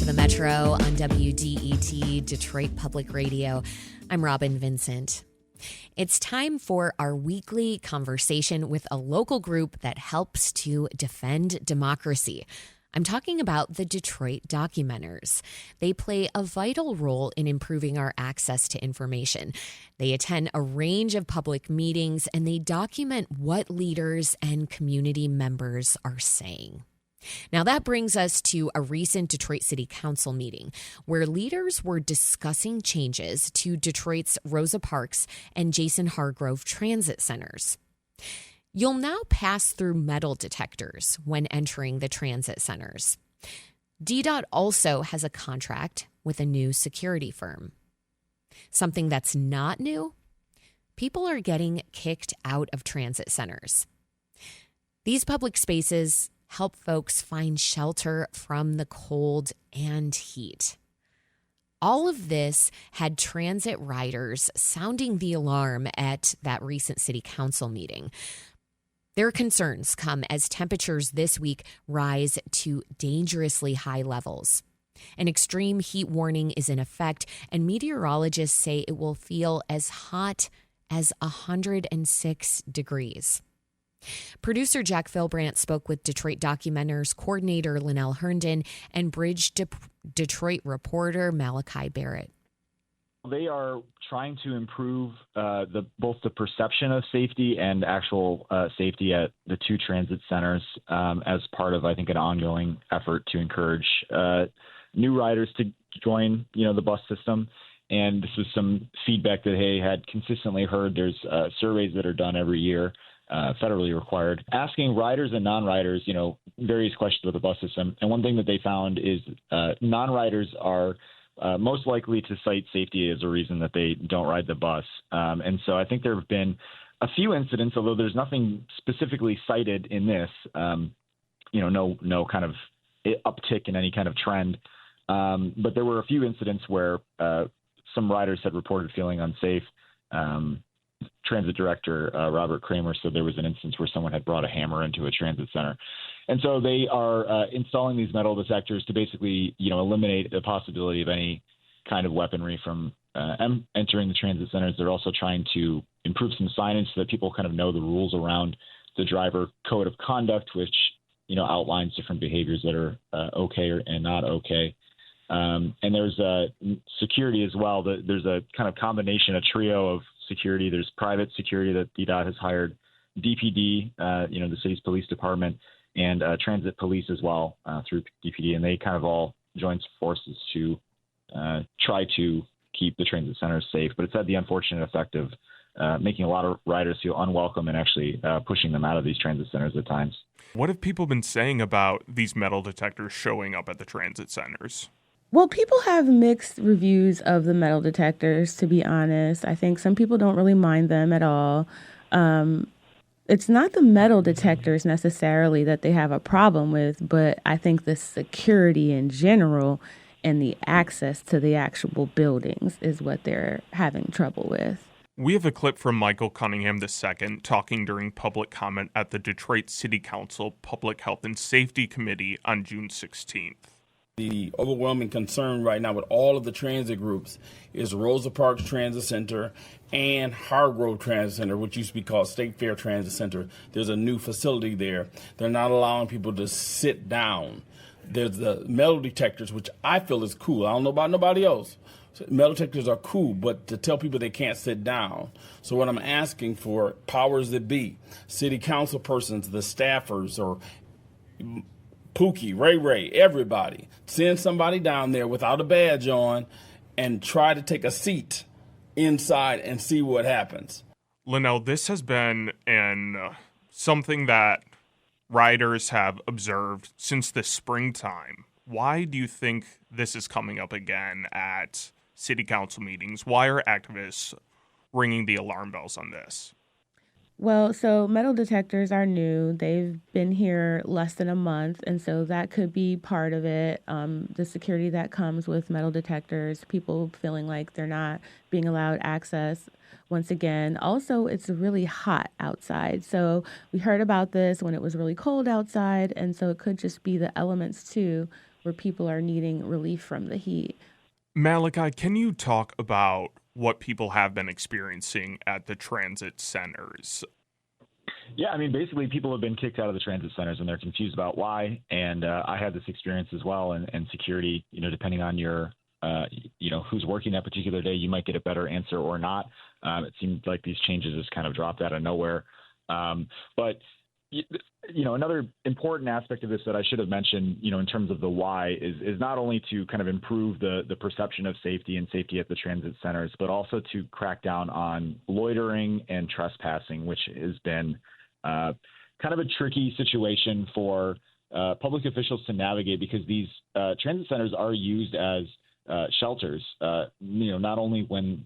to the Metro on WDET, Detroit Public Radio. I'm Robin Vincent. It's time for our weekly conversation with a local group that helps to defend democracy. I'm talking about the Detroit Documenters. They play a vital role in improving our access to information. They attend a range of public meetings and they document what leaders and community members are saying. Now, that brings us to a recent Detroit City Council meeting where leaders were discussing changes to Detroit's Rosa Parks and Jason Hargrove transit centers. You'll now pass through metal detectors when entering the transit centers. DDOT also has a contract with a new security firm. Something that's not new: people are getting kicked out of transit centers. These public spaces help folks find shelter from the cold and heat. All of this had transit riders sounding the alarm at that recent city council meeting. Their concerns come as temperatures this week rise to dangerously high levels. An extreme heat warning is in effect, and meteorologists say it will feel as hot as 106 degrees. Producer Jack Philbrandt spoke with Detroit Documenters coordinator Linnell Herndon and Bridge Detroit reporter Malachi Barrett. They are trying to improve both the perception of safety and actual safety at the two transit centers as part of, I think, an ongoing effort to encourage new riders to join, the bus system. And this was some feedback that they had consistently heard. There's surveys that are done every year, federally required, asking riders and non-riders, various questions about the bus system. And one thing that they found is non-riders are most likely to cite safety as a reason that they don't ride the bus. And so I think there have been a few incidents, although there's nothing specifically cited in this, no kind of uptick in any kind of trend. But there were a few incidents where some riders had reported feeling unsafe. Transit director Robert Kramer said there was an instance where someone had brought a hammer into a transit center. And so they are installing these metal detectors to basically, eliminate the possibility of any kind of weaponry from entering the transit centers. They're also trying to improve some signage so that people kind of know the rules around the driver code of conduct, which, outlines different behaviors that are okay and not okay. And there's security as well. There's a kind of combination, a trio of security. There's private security that DDOT has hired, DPD, the city's police department, and transit police as well through DPD. And they kind of all join forces to try to keep the transit centers safe. But it's had the unfortunate effect of making a lot of riders feel unwelcome and actually pushing them out of these transit centers at times. What have people been saying about these metal detectors showing up at the transit centers? Well, people have mixed reviews of the metal detectors, to be honest. I think some people don't really mind them at all. It's not the metal detectors necessarily that they have a problem with, but I think the security in general and the access to the actual buildings is what they're having trouble with. We have a clip from Michael Cunningham II talking during public comment at the Detroit City Council Public Health and Safety Committee on June 16th. The overwhelming concern right now with all of the transit groups is Rosa Parks Transit Center and Hargrove Transit Center, which used to be called State Fair Transit Center. There's a new facility there. They're not allowing people to sit down. There's the metal detectors, which I feel is cool. I don't know about nobody else. Metal detectors are cool, but to tell people they can't sit down. So what I'm asking for, powers that be, city council persons, the staffers, or Pookie, Ray, everybody, send somebody down there without a badge on and try to take a seat inside and see what happens. Linnell, this has been something that riders have observed since the springtime. Why do you think this is coming up again at city council meetings? Why are activists ringing the alarm bells on this? Well, so metal detectors are new. They've been here less than a month, and so that could be part of it. The security that comes with metal detectors, people feeling like they're not being allowed access once again. Also, it's really hot outside. So we heard about this when it was really cold outside, and so it could just be the elements too where people are needing relief from the heat. Malachi, can you talk about what people have been experiencing at the transit centers? Yeah, I mean, basically, people have been kicked out of the transit centers, and they're confused about why. And I had this experience as well. And security, depending on your, who's working that particular day, you might get a better answer or not. It seemed like these changes just kind of dropped out of nowhere. But another important aspect of this that I should have mentioned, in terms of the why, is not only to kind of improve the perception of safety and safety at the transit centers, but also to crack down on loitering and trespassing, which has been kind of a tricky situation for public officials to navigate, because these transit centers are used as shelters, not only when,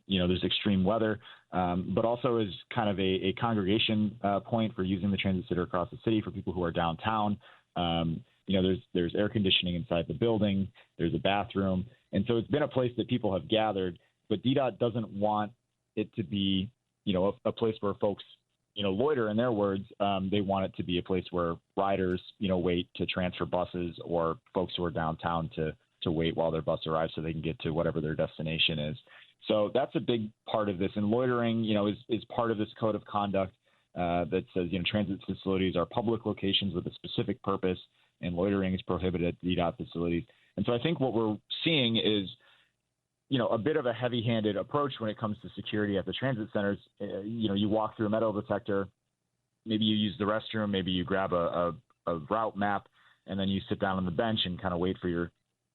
there's extreme weather, but also as kind of a congregation point for using the transit center across the city for people who are downtown. There's air conditioning inside the building, there's a bathroom. And so it's been a place that people have gathered, but DDOT doesn't want it to be, a place where folks, loiter, in their words. They want it to be a place where riders, wait to transfer buses, or folks who are downtown to wait while their bus arrives so they can get to whatever their destination is. So that's a big part of this. And loitering, is part of this code of conduct that says, transit facilities are public locations with a specific purpose, and loitering is prohibited at DDOT facilities. And so I think what we're seeing is, a bit of a heavy-handed approach when it comes to security at the transit centers. You walk through a metal detector, maybe you use the restroom, maybe you grab a route map, and then you sit down on the bench and kind of wait for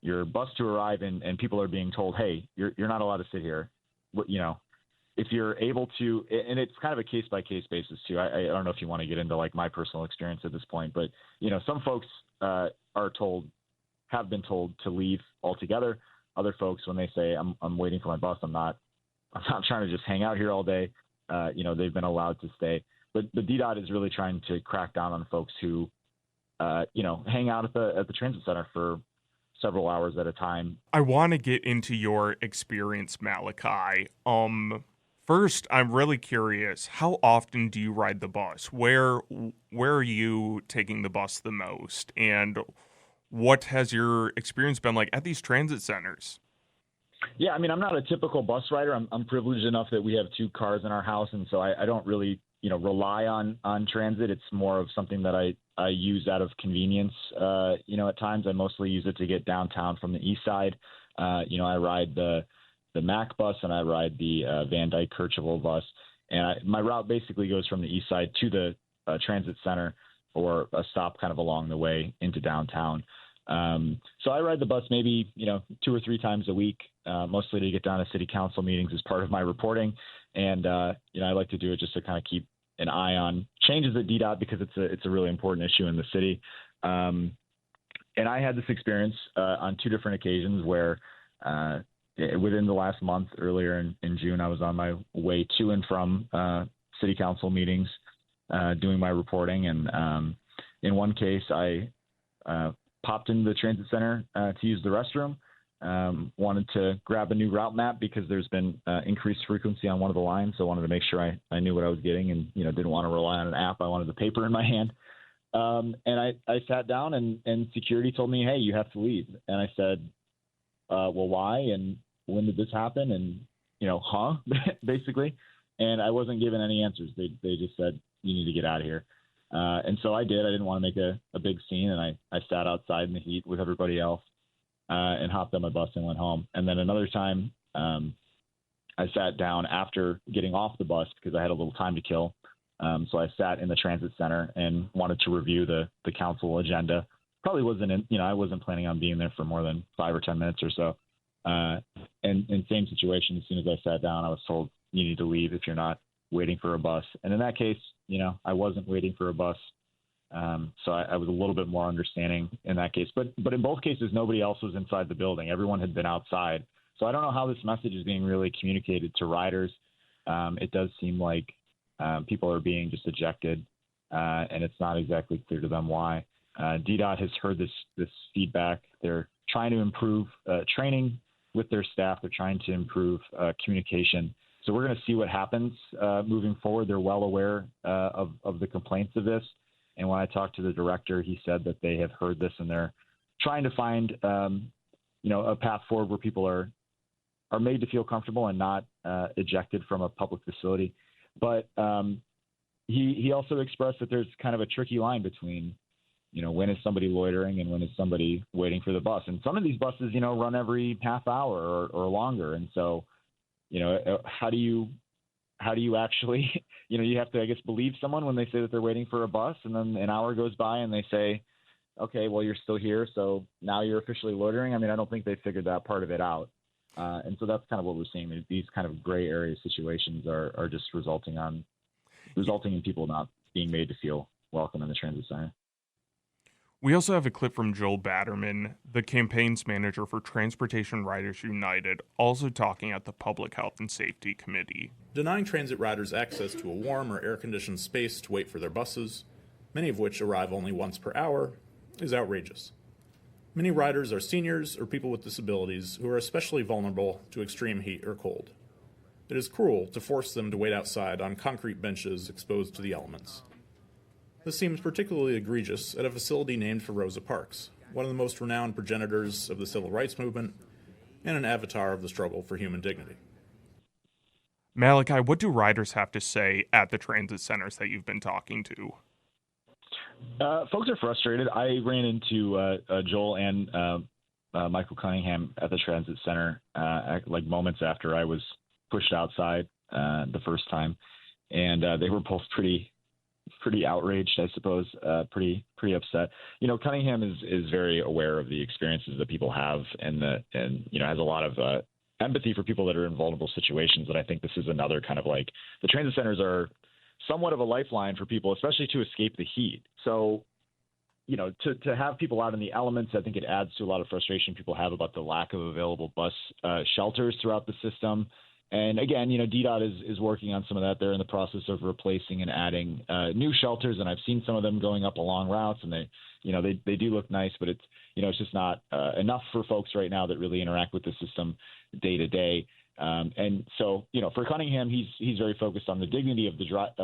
your bus to arrive, and people are being told, hey, you're not allowed to sit here. If you're able to, and it's kind of a case-by-case basis too. I don't know if you want to get into like my personal experience at this point, but some folks have been told to leave altogether. Other folks, when they say I'm waiting for my bus, I'm not trying to just hang out here all day. They've been allowed to stay. But the DDOT is really trying to crack down on folks who hang out at the transit center for several hours at a time. I want to get into your experience, Malachi. First, I'm really curious, how often do you ride the bus? Where are you taking the bus the most? And what has your experience been like at these transit centers? Yeah, I mean, I'm not a typical bus rider. I'm privileged enough that we have 2 cars in our house, and so I don't really, rely on transit. It's more of something that I use out of convenience. At times I mostly use it to get downtown from the east side. I ride the MAC bus, and I ride the Van Dyke Kercheval bus. And my route basically goes from the east side to the transit center, or a stop kind of along the way into downtown. So I ride the bus maybe, 2 or 3 times a week, mostly to get down to city council meetings as part of my reporting. And, I like to do it just to kind of keep an eye on changes at DDOT, because it's a really important issue in the city. And I had this experience on 2 different occasions where within the last month, earlier in June, I was on my way to and from city council meetings doing my reporting. And in one case, I popped into the transit center to use the restroom. Wanted to grab a new route map because there's been increased frequency on one of the lines. So I wanted to make sure I knew what I was getting, and, didn't want to rely on an app. I wanted the paper in my hand. And I sat down, and security told me, hey, you have to leave. And I said, well, why? And when did this happen? And, basically. And I wasn't given any answers. They just said, you need to get out of here. And so I did. I didn't want to make a big scene, and I sat outside in the heat with everybody else. And hopped on my bus and went home. And then another time, I sat down after getting off the bus because I had a little time to kill. So I sat in the transit center and wanted to review the council agenda. Probably wasn't I wasn't planning on being there for more than 5 or 10 minutes or so. And same situation, as soon as I sat down, I was told, you need to leave if you're not waiting for a bus. And in that case, I wasn't waiting for a bus. So I was a little bit more understanding in that case, but in both cases, nobody else was inside the building. Everyone had been outside. So I don't know how this message is being really communicated to riders. It does seem like people are being just ejected, and it's not exactly clear to them why. DDOT has heard this feedback. They're trying to improve training with their staff. They're trying to improve communication. So we're going to see what happens moving forward. They're well aware of the complaints of this. And when I talked to the director, he said that they have heard this, and they're trying to find, a path forward where people are made to feel comfortable and not ejected from a public facility. But he also expressed that there's kind of a tricky line between, when is somebody loitering and when is somebody waiting for the bus. And some of these buses, run every half hour or longer. And so, how do you actually, you have to, I guess, believe someone when they say that they're waiting for a bus, and then an hour goes by and they say, okay, well, you're still here, so now you're officially loitering. I mean, I don't think they figured that part of it out. And so that's kind of what we're seeing. These kind of gray area situations are just resulting in people not being made to feel welcome in the transit center. We also have a clip from Joel Batterman, the campaigns manager for Transportation Riders United, also talking at the Public Health and Safety Committee. Denying transit riders access to a warm or air-conditioned space to wait for their buses, many of which arrive only once per hour, is outrageous. Many riders are seniors or people with disabilities who are especially vulnerable to extreme heat or cold. It is cruel to force them to wait outside on concrete benches exposed to the elements. This seems particularly egregious at a facility named for Rosa Parks, one of the most renowned progenitors of the civil rights movement and an avatar of the struggle for human dignity. Malachi, what do riders have to say at the transit centers that you've been talking to? Folks are frustrated. I ran into Joel and Michael Cunningham at the transit center moments after I was pushed outside the first time, and they were both pretty outraged, I suppose, pretty upset. Cunningham is very aware of the experiences that people have, and has a lot of empathy for people that are in vulnerable situations. And I think this is another kind of the transit centers are somewhat of a lifeline for people, especially to escape the heat. So, to have people out in the elements, I think it adds to a lot of frustration people have about the lack of available bus shelters throughout the system. And again, DDOT is working on some of that. They're in the process of replacing and adding new shelters, and I've seen some of them going up along routes, and they do look nice, but it's just not enough for folks right now that really interact with the system day to day. And so, for Cunningham, he's very focused on the dignity of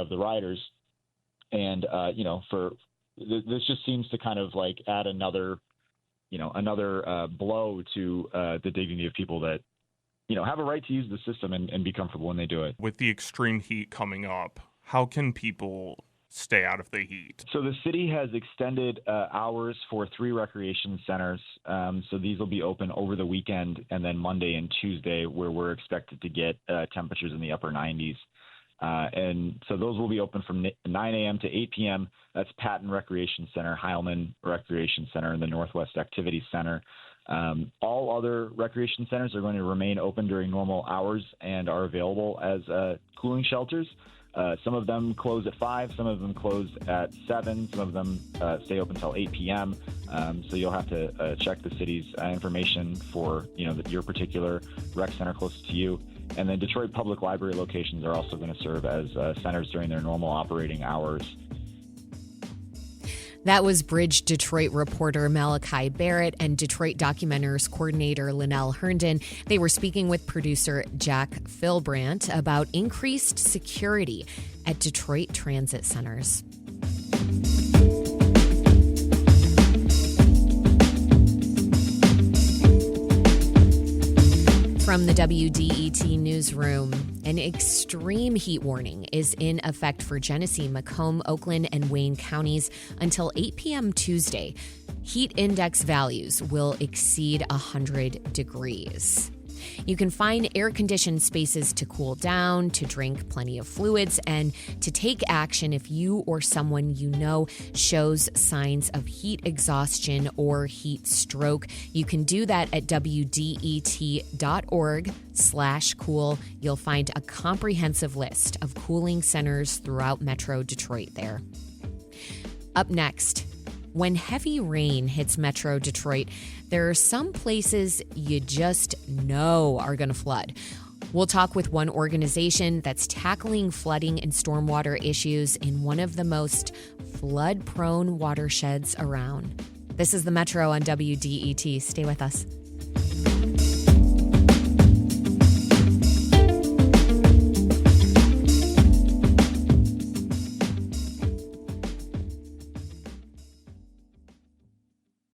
the riders, and this just seems to kind of add another blow to the dignity of people that have a right to use the system and be comfortable when they do it. With the extreme heat coming up, how can people stay out of the heat? So the city has extended hours for 3 recreation centers. So these will be open over the weekend and then Monday and Tuesday, where we're expected to get temperatures in the upper 90s. And so those will be open from 9 a.m. to 8 p.m. That's Patton Recreation Center, Heilman Recreation Center, and the Northwest Activity Center. All other recreation centers are going to remain open during normal hours and are available as cooling shelters. Some of them close at 5, some of them close at 7, some of them stay open until 8 p.m. So you'll have to check the city's information for your particular rec center closest to you. And then Detroit Public Library locations are also going to serve as centers during their normal operating hours. That was Bridge Detroit reporter Malachi Barrett and Detroit Documenters coordinator Linnell Herndon. They were speaking with producer Jack Philbrandt about increased security at Detroit transit centers. From the WDET newsroom, an extreme heat warning is in effect for Genesee, Macomb, Oakland, and Wayne counties until 8 p.m. Tuesday. Heat index values will exceed 100 degrees. You can find air-conditioned spaces to cool down, to drink plenty of fluids, and to take action if you or someone you know shows signs of heat exhaustion or heat stroke. You can do that at WDET.org/cool. You'll find a comprehensive list of cooling centers throughout Metro Detroit there. Up next, when heavy rain hits Metro Detroit, there are some places you just know are going to flood. We'll talk with one organization that's tackling flooding and stormwater issues in one of the most flood-prone watersheds around. This is the Metro on WDET. Stay with us.